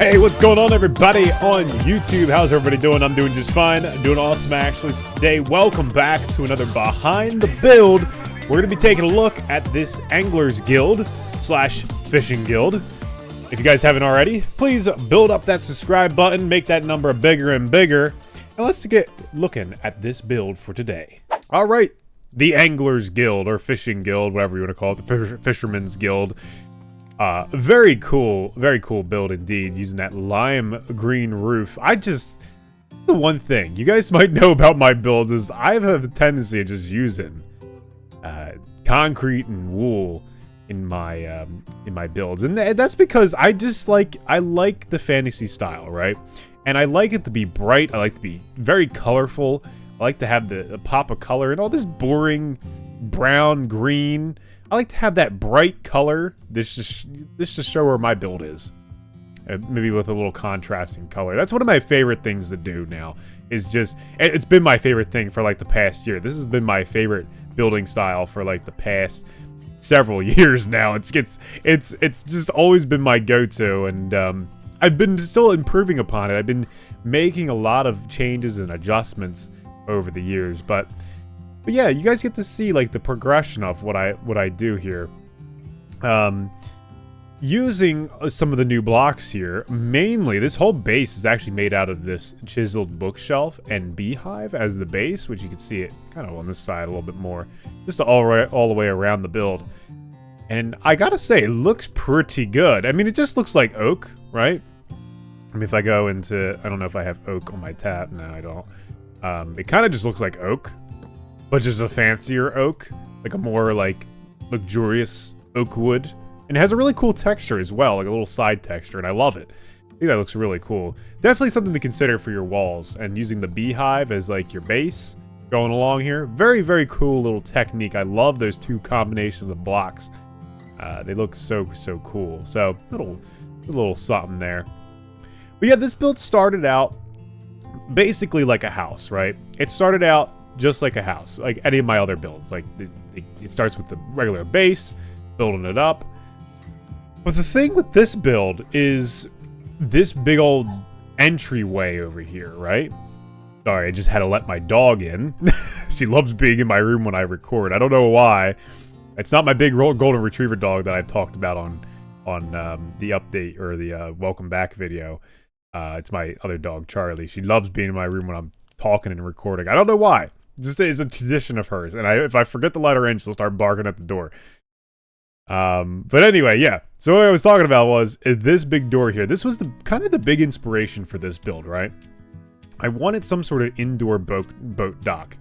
Hey, what's going on, everybody on YouTube? How's everybody doing? I'm doing just fine. Doing awesome, actually. Today, welcome back to another Behind the Build. We're going to be taking a look at this Anglers Guild slash Fishing Guild. If you guys haven't already, please build up that subscribe button, make that number bigger and bigger, and let's get looking at this build for today. All right, the Anglers Guild, or Fishing Guild, whatever you want to call it, the Fisherman's Guild. Very cool build indeed, using that lime green roof. The one thing you guys might know about my builds is I have a tendency of just using concrete and wool in my builds, and that's because I like the fantasy style, right? And I like it to be bright. I like to be very colorful. I like to have the pop of color and all this boring brown, green. I like to have that bright color. This just show where my build is. Maybe with a little contrasting color. That's one of my favorite things to do now. It's been my favorite thing for like the past year. This has been my favorite building style for like the past several years now. It's just always been my go-to, and I've been still improving upon it. I've been making a lot of changes and adjustments over the years, but yeah, you guys get to see like the progression of what I do here. Using some of the new blocks here. Mainly, this whole base is actually made out of this chiseled bookshelf and beehive as the base, which you can see it kind of on this side a little bit more, just all the way around the build. And I gotta say, it looks pretty good. I mean, it just looks like oak, right? I mean, if I go into, I don't know if I have oak on my tab. No, I don't. It kind of just looks like oak, but just a fancier oak, like a more like luxurious oak wood. And it has a really cool texture as well, like a little side texture, and I love it. I think that looks really cool. Definitely something to consider for your walls, and using the beehive as like your base going along here. Very, very cool little technique. I love those two combinations of blocks. They look so cool. So a little something there. But yeah, this build started out basically like a house, right? It started out just like a house, like any of my other builds. Like it starts with the regular base, building it up. But the thing with this build is this big old entryway over here, right? Sorry, I just had to let my dog in. She loves being in my room when I record. I don't know why. It's not my big golden retriever dog that I talked about on the update or the welcome back video. It's my other dog, Charlie. She loves being in my room when I'm talking and recording. I don't know why. Just is a tradition of hers. And if I forget to let her in, she'll start barking at the door. But anyway, yeah. So what I was talking about was this big door here. This was kind of the big inspiration for this build, right? I wanted some sort of indoor boat dock.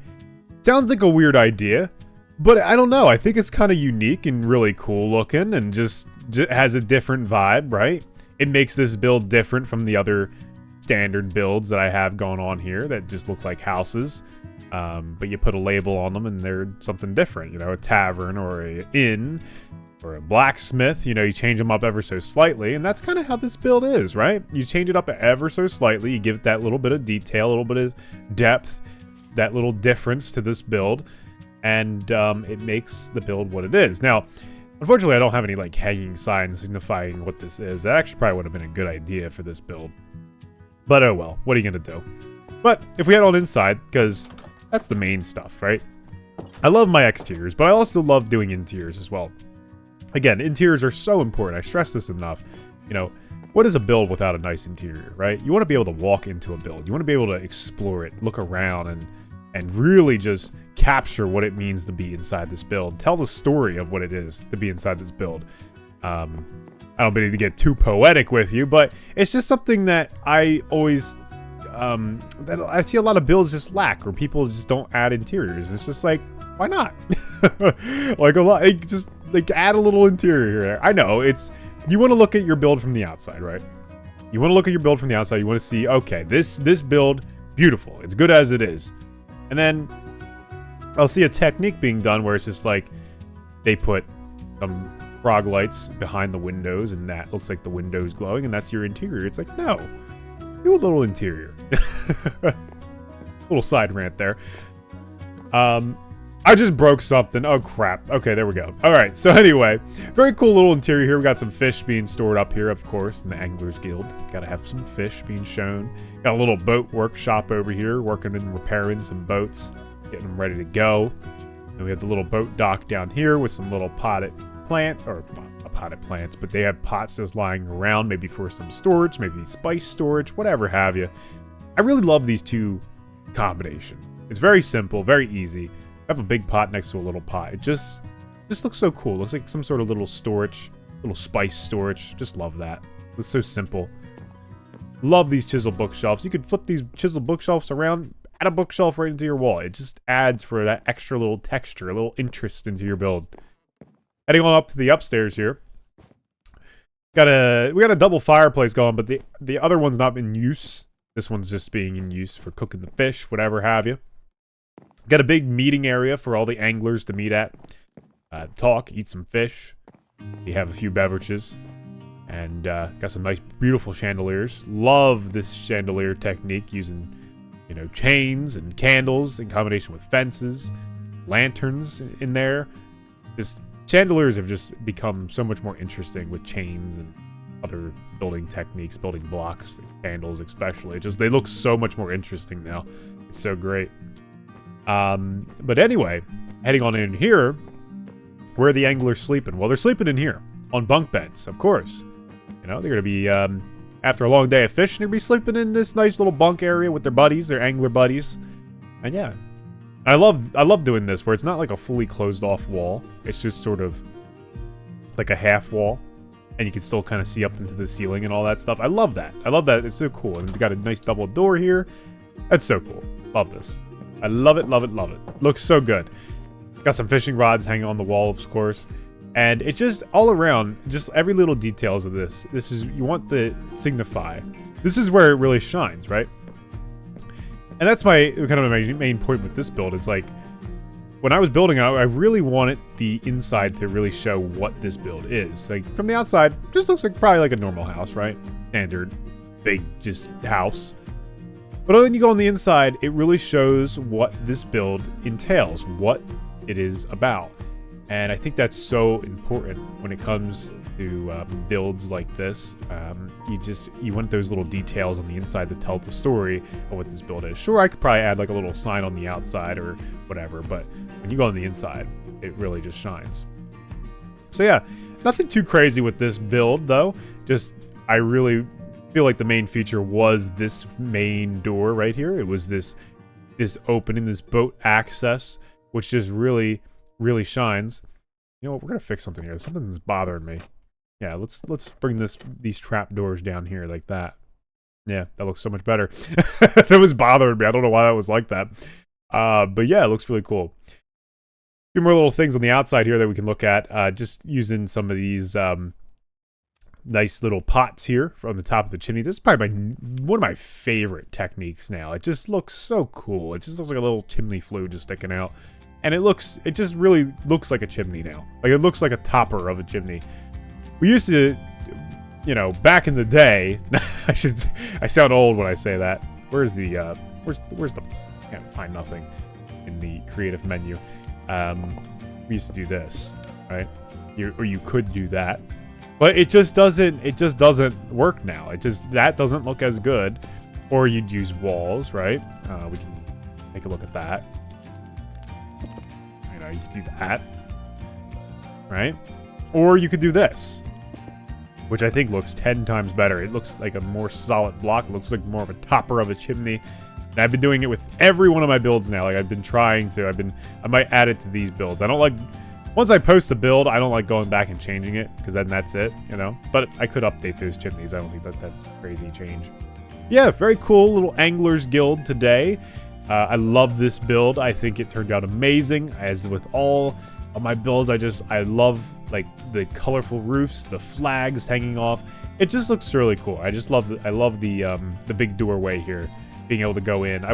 Sounds like a weird idea, but I don't know. I think it's kind of unique and really cool looking, and just has a different vibe, right? It makes this build different from the other standard builds that I have going on here that just look like houses. But you put a label on them and they're something different, you know, a tavern or an inn or a blacksmith. You know, you change them up ever so slightly, and that's kind of how this build is, right? You change it up ever so slightly, you give it that little bit of detail, a little bit of depth, that little difference to this build, and it makes the build what it is. Now, unfortunately, I don't have any like hanging signs signifying what this is. That actually probably would have been a good idea for this build, but oh well, what are you gonna do? But if we head on inside, because that's the main stuff, right? I love my exteriors, but I also love doing interiors as well. Again, interiors are so important. I stress this enough. You know, what is a build without a nice interior, right? You want to be able to walk into a build. You want to be able to explore it, look around, and really just capture what it means to be inside this build. Tell the story of what it is to be inside this build. I don't need to get too poetic with you, but it's just something that I always... that I see a lot of builds just lack, or people just don't add interiors. It's just like, why not? Like add a little interior here. I know you want to look at your build from the outside, right? You want to look at your build from the outside. You want to see, okay, this build, beautiful. It's good as it is. And then I'll see a technique being done where it's just like they put some frog lights behind the windows, and that looks like the windows glowing, and that's your interior. It's like, no. Do a little interior. Little side rant there. I I just broke something. Oh, crap. Okay, there we go. All right, so anyway, very cool little interior here. We got some fish being stored up here, of course, in the Anglers Guild. Got to have some fish being shown. Got a little boat workshop over here, working and repairing some boats, getting them ready to go. And we have the little boat dock down here with some little potted plant, or not potted plants, but they have pots just lying around, maybe for some storage, maybe spice storage, whatever have you. I really love these two combination. It's very simple, very easy. I have a big pot next to a little pot. It just looks so cool. Looks like some sort of little storage, little spice storage. Just love that. It's so simple. Love these chisel bookshelves. You could flip these chisel bookshelves around, add a bookshelf right into your wall. It just adds for that extra little texture, a little interest into your build. Heading on up to the upstairs here. We got a double fireplace going, but the other one's not in use. This one's just being in use for cooking the fish, whatever have you. Got a big meeting area for all the anglers to meet at, talk, eat some fish. You have a few beverages, and got some nice, beautiful chandeliers. Love this chandelier technique using, you know, chains and candles in combination with fences, lanterns in there. Just chandeliers have just become so much more interesting with chains and other building techniques, building blocks, candles especially. Just they look so much more interesting now. It's so great. But anyway, heading on in here, where are the anglers sleeping? Well, they're sleeping in here on bunk beds, of course. You know, they're gonna be after a long day of fishing, they're gonna be sleeping in this nice little bunk area with their buddies, their angler buddies. And yeah, I love doing this where it's not like a fully closed off wall. It's just sort of like a half wall, and you can still kind of see up into the ceiling and all that stuff. I love that. I love that. It's so cool. And we got a nice double door here. That's so cool. Love this. I love it, love it, love it. Looks so good. Got some fishing rods hanging on the wall, of course. And it's just all around, just every little details of this. This is, you want the signify. This is where it really shines, right? And that's my kind of my main point with this build is like, when I was building it, I really wanted the inside to really show what this build is. Like, from the outside, just looks like probably like a normal house, right? Standard, big, just house. But when you go on the inside, it really shows what this build entails, what it is about. And I think that's so important when it comes to builds like this. You want those little details on the inside to tell the story of what this build is. Sure, I could probably add like a little sign on the outside or whatever, but when you go on the inside, it really just shines. So yeah, nothing too crazy with this build though. Just, I really feel like the main feature was this main door right here. It was this opening, this boat access, which just really shines. You know what? We're gonna fix something here. Something's bothering me. Yeah, let's bring these trap doors down here like that. Yeah, that looks so much better. That was bothering me. I don't know why that was like that. But yeah, it looks really cool. A few more little things on the outside here that we can look at. Just using some of these nice little pots here from the top of the chimney. This is probably one of my favorite techniques now. It just looks so cool. It just looks like a little chimney flue just sticking out. And it just really looks like a chimney now. Like, it looks like a topper of a chimney. We used to, you know, back in the day, I sound old when I say that. Where's the, I can't find nothing in the creative menu. We used to do this, right? Or you could do that. But it just doesn't work now. That doesn't look as good. Or you'd use walls, right? We can take a look at that. You know, you could do that, right? Or you could do this, which I think looks 10 times better. It looks like a more solid block. It looks like more of a topper of a chimney. And I've been doing it with every one of my builds now. Like, I've been trying to. I might add it to these builds. I don't like, once I post a build, I don't like going back and changing it, because then that's it, you know? But I could update those chimneys. I don't think that's a crazy change. Yeah, very cool little Anglers Guild today. I love this build. I think it turned out amazing. As with all of my builds, I love like the colorful roofs, the flags hanging off. It just looks really cool. I love the big doorway here, being able to go in.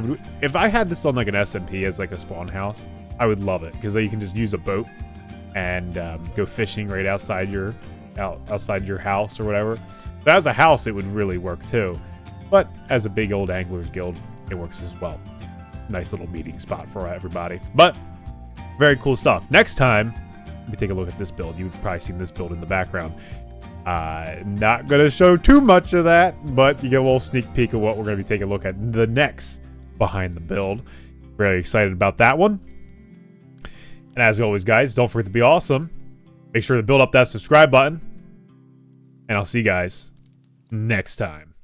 If I had this on like an SMP as like a spawn house, I would love it, because you can just use a boat and go fishing right outside your house or whatever. So as a house, it would really work too. But as a big old Anglers Guild, it works as well. Nice little meeting spot for everybody. But Very cool stuff. Next time, we take a look at this build. You've probably seen this build in the background. Not going to show too much of that, but you get a little sneak peek of what we're going to be taking a look at the next behind the build. Very excited about that one. And as always, guys, don't forget to be awesome. Make sure to build up that subscribe button. And I'll see you guys next time.